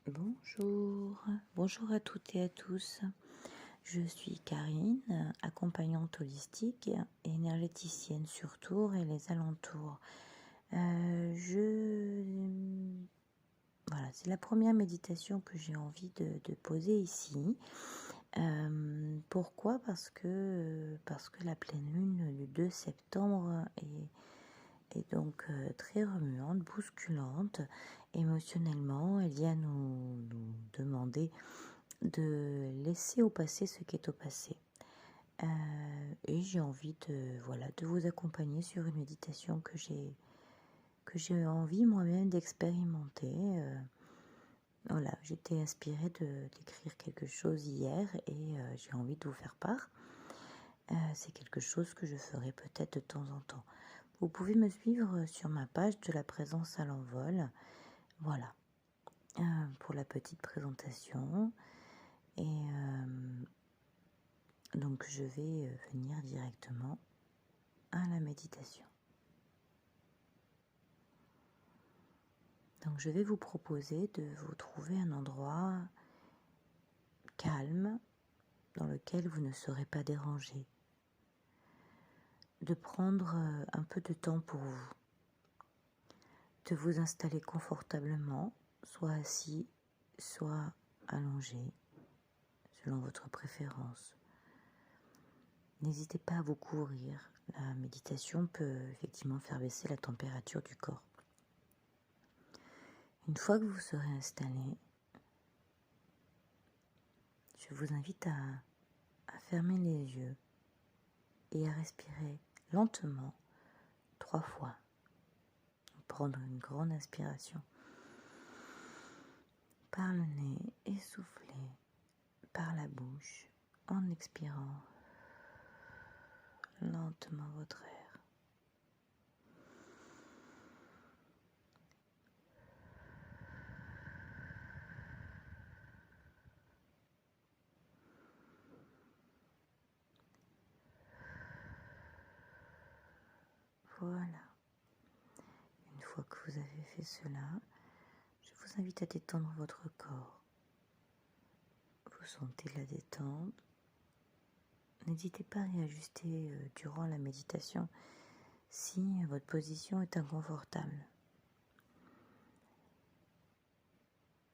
Bonjour à toutes et à tous. Je suis Karine, accompagnante holistique et énergéticienne sur Tours et les alentours. Voilà, c'est la première méditation que j'ai envie de poser ici. Pourquoi? Parce que la pleine lune du 2 septembre est donc très remuante, bousculante émotionnellement. Elle vient nous demander de laisser au passé ce qui est au passé. Et j'ai envie de vous accompagner sur une méditation que j'ai envie moi-même d'expérimenter. Voilà, j'étais inspirée d'écrire quelque chose hier et j'ai envie de vous faire part. C'est quelque chose que je ferai peut-être de temps en temps. Vous pouvez me suivre sur ma page de la présence à l'envol. Voilà, pour la petite présentation. Et donc je vais venir directement à la méditation. Donc je vais vous proposer de vous trouver un endroit calme dans lequel vous ne serez pas dérangé. De prendre un peu de temps pour vous. De vous installer confortablement, soit assis, soit allongé, selon votre préférence. N'hésitez pas à vous couvrir. La méditation peut effectivement faire baisser la température du corps. Une fois que vous serez installé, je vous invite à fermer les yeux et à respirer lentement 3 fois. Prendre une grande inspiration par le nez et souffler par la bouche en expirant lentement votre air. Voilà. Une fois que vous avez fait cela, je vous invite à détendre votre corps. Vous sentez la détente. N'hésitez pas à réajuster durant la méditation si votre position est inconfortable.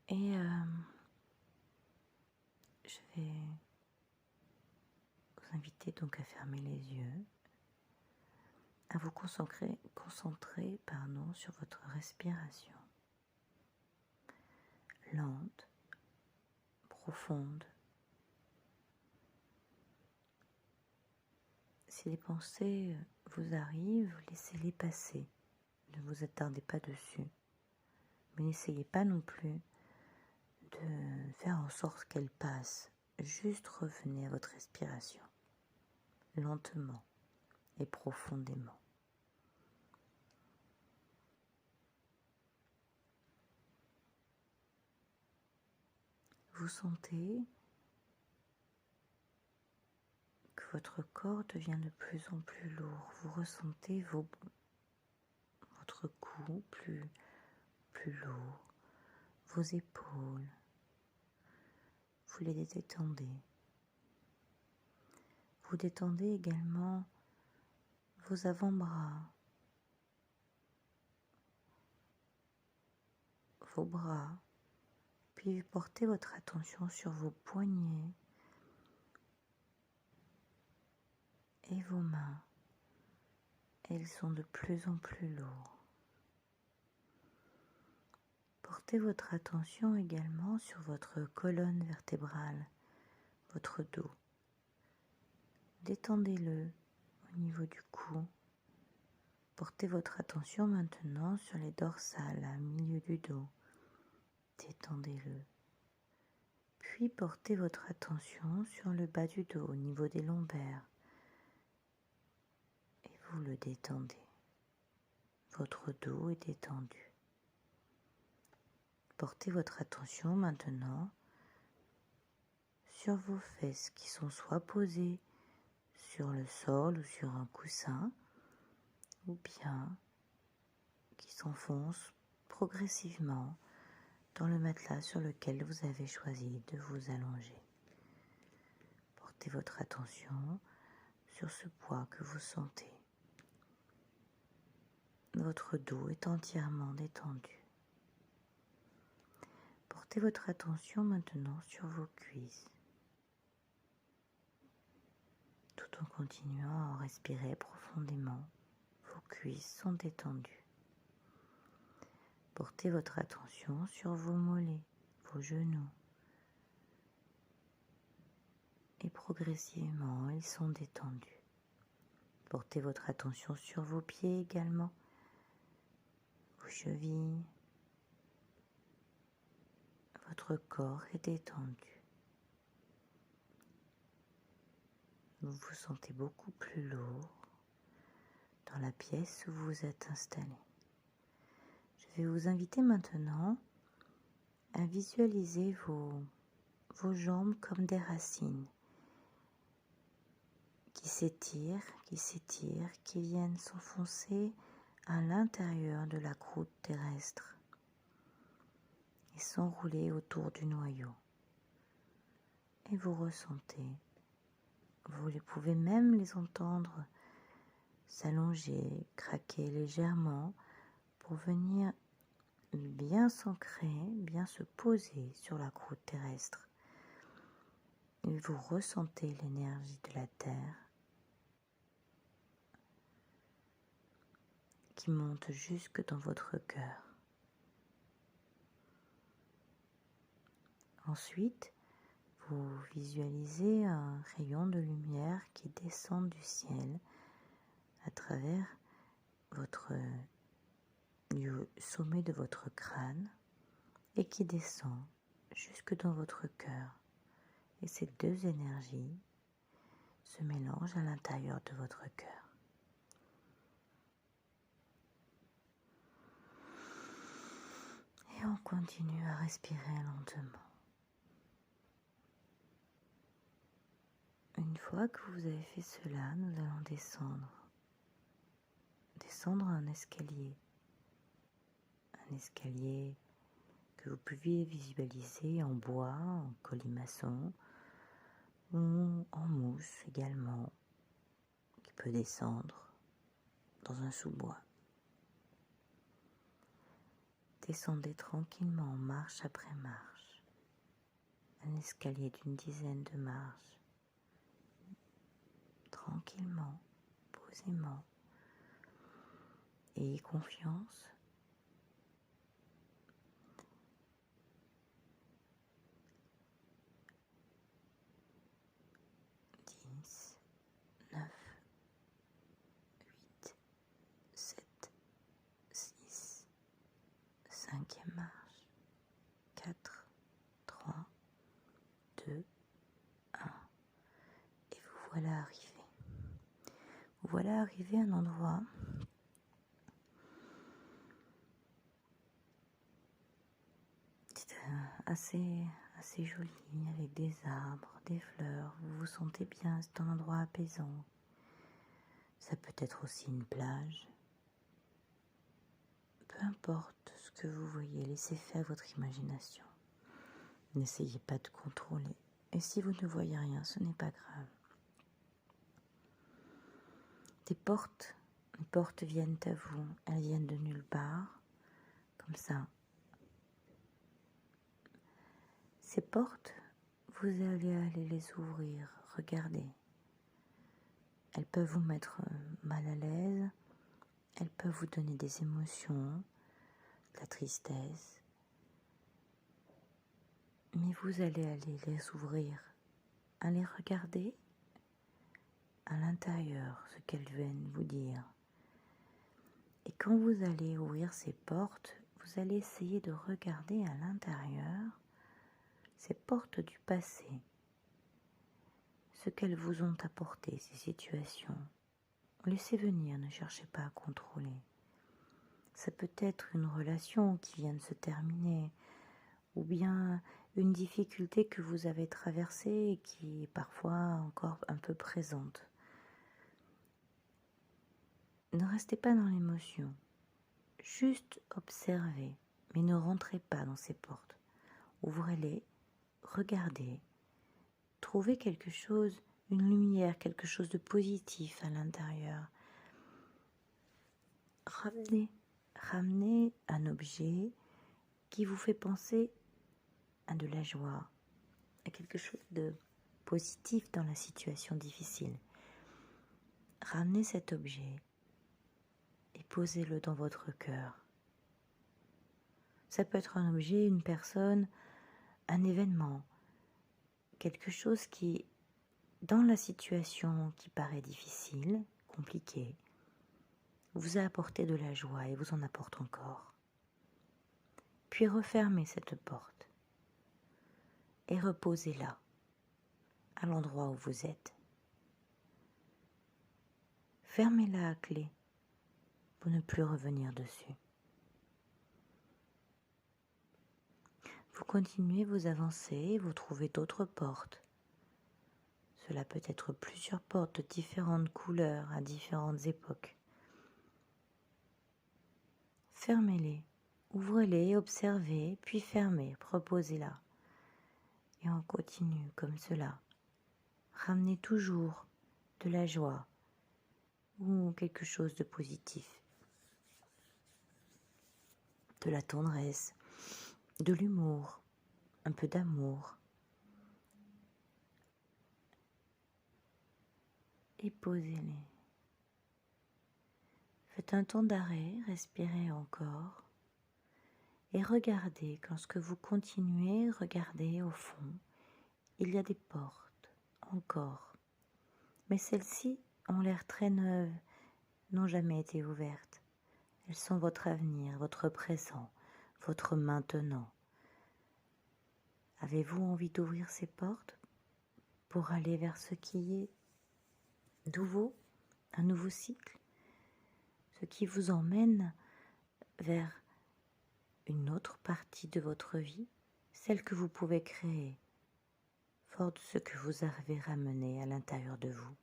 Et je vais vous inviter donc à fermer les yeux, à vous concentrer sur votre respiration. Lente, profonde. Si les pensées vous arrivent, laissez-les passer. Ne vous attardez pas dessus. Mais n'essayez pas non plus de faire en sorte qu'elles passent. Juste revenez à votre respiration. Lentement et profondément. Vous sentez que votre corps devient de plus en plus lourd. Vous ressentez votre cou plus lourd, vos épaules. Vous les détendez. Vous détendez également vos avant-bras, vos bras, puis portez votre attention sur vos poignets et vos mains. Elles sont de plus en plus lourdes. Portez votre attention également sur votre colonne vertébrale, votre dos. Détendez-le au niveau du cou. Portez votre attention maintenant sur les dorsales, au milieu du dos. Détendez-le. Puis portez votre attention sur le bas du dos, au niveau des lombaires. Et vous le détendez. Votre dos est détendu. Portez votre attention maintenant sur vos fesses qui sont soit posées sur le sol ou sur un coussin, ou bien qui s'enfoncent progressivement dans le matelas sur lequel vous avez choisi de vous allonger. Portez votre attention sur ce poids que vous sentez. Votre dos est entièrement détendu. Portez votre attention maintenant sur vos cuisses, tout en continuant à respirer profondément. Vos cuisses sont détendues. Portez votre attention sur vos mollets, vos genoux. Et progressivement, ils sont détendus. Portez votre attention sur vos pieds également, vos chevilles. Votre corps est détendu. Vous vous sentez beaucoup plus lourd dans la pièce où vous êtes installé. Je vais vous inviter maintenant à visualiser vos jambes comme des racines qui s'étirent, qui viennent s'enfoncer à l'intérieur de la croûte terrestre et s'enrouler autour du noyau. Et vous ressentez, vous pouvez même les entendre s'allonger, craquer légèrement pour venir bien s'ancrer, bien se poser sur la croûte terrestre. Et vous ressentez l'énergie de la terre qui monte jusque dans votre cœur. Ensuite, vous visualisez un rayon de lumière qui descend du ciel à travers le sommet de votre crâne et qui descend jusque dans votre cœur. Et ces deux énergies se mélangent à l'intérieur de votre cœur. Et on continue à respirer lentement. Une fois que vous avez fait cela, nous allons descendre un escalier. Un escalier que vous pouvez visualiser en bois, en colimaçon ou en mousse également, qui peut descendre dans un sous-bois. Descendez tranquillement, marche après marche, un escalier d'une dizaine de marches, tranquillement, posément. Ayez confiance. 10, 9, 8, 7, 6, 5e marche, 4, 3, 2, 1. Et vous voilà arrivé. Vous voilà arrivé à un endroit assez joli, avec des arbres, des fleurs. Vous vous sentez bien, c'est un endroit apaisant. Ça peut être aussi une plage. Peu importe ce que vous voyez, laissez faire votre imagination. N'essayez pas de contrôler. Et si vous ne voyez rien, ce n'est pas grave. Les portes viennent à vous. Elles viennent de nulle part, comme ça. Ces portes, vous allez aller les ouvrir, regardez. Elles peuvent vous mettre mal à l'aise, elles peuvent vous donner des émotions, de la tristesse. Mais vous allez aller les ouvrir, aller regarder à l'intérieur ce qu'elles viennent vous dire. Et quand vous allez ouvrir ces portes, vous allez essayer de regarder à l'intérieur ces portes du passé, ce qu'elles vous ont apporté, ces situations. Laissez venir, ne cherchez pas à contrôler. Ça peut être une relation qui vient de se terminer, ou bien une difficulté que vous avez traversée et qui est parfois encore un peu présente. Ne restez pas dans l'émotion, juste observez, mais ne rentrez pas dans ces portes. Ouvrez-les, regardez, trouvez quelque chose, une lumière, quelque chose de positif à l'intérieur. Ramenez un objet qui vous fait penser à de la joie, à quelque chose de positif dans la situation difficile. Ramenez cet objet et posez-le dans votre cœur. Ça peut être un objet, une personne, un événement, quelque chose qui, dans la situation qui paraît difficile, compliquée, vous a apporté de la joie et vous en apporte encore. Puis refermez cette porte et reposez-la à l'endroit où vous êtes. Fermez-la à clé pour ne plus revenir dessus. Vous continuez, vous avancez, vous trouvez d'autres portes. Cela peut être plusieurs portes de différentes couleurs à différentes époques. Fermez-les, ouvrez-les, observez, puis fermez, reposez-la. Et on continue comme cela. Ramenez toujours de la joie ou quelque chose de positif, de la tendresse, de l'humour, un peu d'amour. Et posez-les. Faites un temps d'arrêt, respirez encore et regardez, lorsque vous continuez, regardez au fond, il y a des portes, encore. Mais celles-ci ont l'air très neuves, n'ont jamais été ouvertes. Elles sont votre avenir, votre présent, votre maintenant. Avez-vous envie d'ouvrir ces portes pour aller vers ce qui est nouveau, un nouveau cycle, ce qui vous emmène vers une autre partie de votre vie, celle que vous pouvez créer, fort de ce que vous avez ramené à l'intérieur de vous.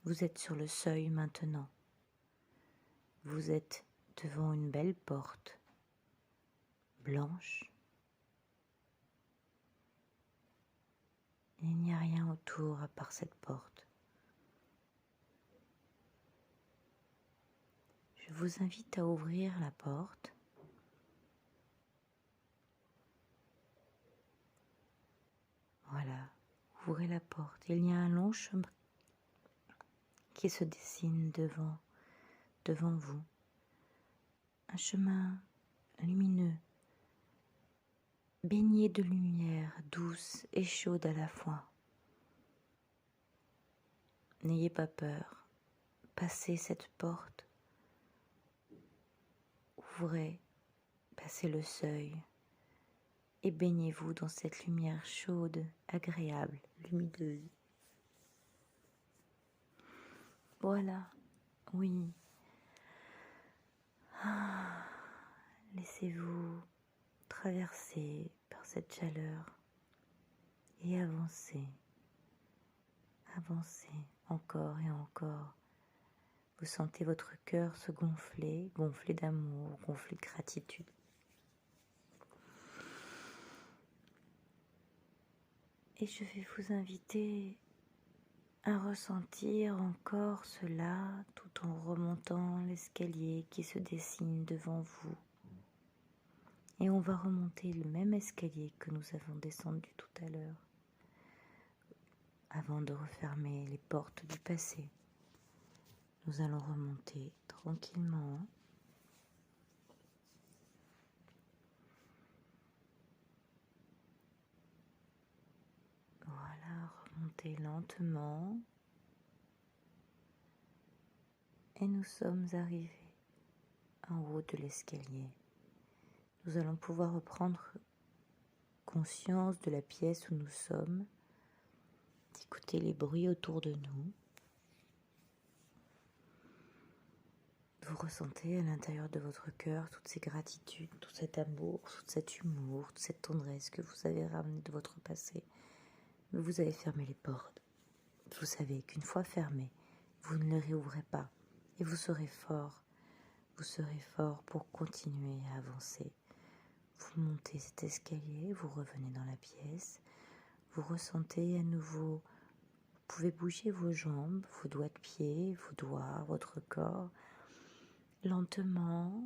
Vous êtes sur le seuil maintenant. Vous êtes devant une belle porte, blanche. Il n'y a rien autour à part cette porte. Je vous invite à ouvrir la porte. Voilà, ouvrez la porte. Il y a un long chemin qui se dessine devant vous. Un chemin lumineux, baigné de lumière douce et chaude à la fois. N'ayez pas peur, passez cette porte, ouvrez, passez le seuil et baignez-vous dans cette lumière chaude, agréable, lumineuse. Voilà, oui. Laissez-vous traverser par cette chaleur et avancez, avancez encore et encore. Vous sentez votre cœur se gonfler, gonfler d'amour, gonfler de gratitude. Et je vais vous inviter à ressentir encore cela tout en remontant l'escalier qui se dessine devant vous. Et on va remonter le même escalier que nous avons descendu tout à l'heure, avant de refermer les portes du passé. Nous allons remonter tranquillement. Voilà, remonter lentement. Et nous sommes arrivés en haut de l'escalier. Nous allons pouvoir reprendre conscience de la pièce où nous sommes, d'écouter les bruits autour de nous. Vous ressentez à l'intérieur de votre cœur toutes ces gratitudes, tout cet amour, tout cet humour, toute cette tendresse que vous avez ramené de votre passé. Mais vous avez fermé les portes. Vous savez qu'une fois fermées, vous ne les réouvrez pas et vous serez fort vous serez fort pour continuer à avancer. Vous montez cet escalier, vous revenez dans la pièce, vous ressentez à nouveau, vous pouvez bouger vos jambes, vos doigts de pied, vos doigts, votre corps. Lentement,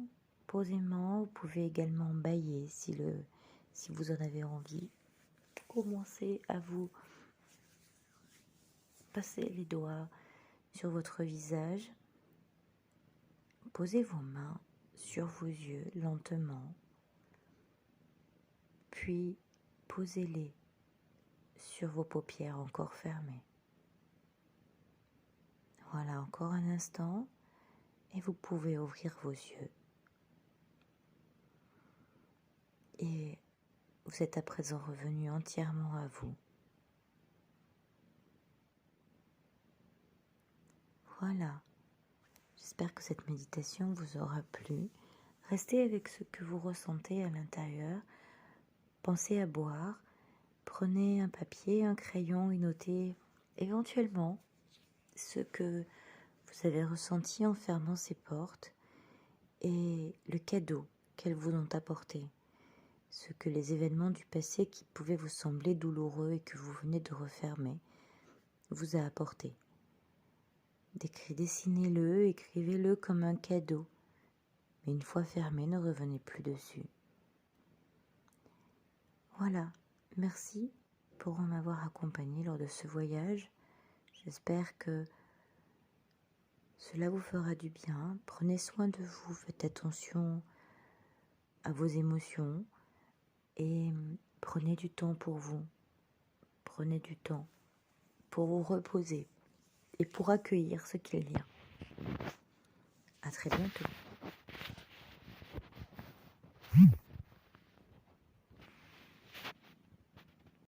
posément, vous pouvez également bâiller si vous en avez envie. Commencez à vous passer les doigts sur votre visage. Posez vos mains sur vos yeux lentement, puis posez-les sur vos paupières encore fermées. Voilà, encore un instant, et vous pouvez ouvrir vos yeux. Et vous êtes à présent revenu entièrement à vous. Voilà, j'espère que cette méditation vous aura plu. Restez avec ce que vous ressentez à l'intérieur. Pensez à boire. Prenez un papier, un crayon et notez éventuellement ce que vous avez ressenti en fermant ces portes et le cadeau qu'elles vous ont apporté. Ce que les événements du passé qui pouvaient vous sembler douloureux et que vous venez de refermer vous a apporté. Dessinez-le, écrivez-le comme un cadeau, mais une fois fermé, ne revenez plus dessus. Voilà, merci pour m'avoir accompagné lors de ce voyage. J'espère que cela vous fera du bien. Prenez soin de vous, faites attention à vos émotions et prenez du temps pour vous. Prenez du temps pour vous reposer et pour accueillir ce qu'il y a. À très bientôt.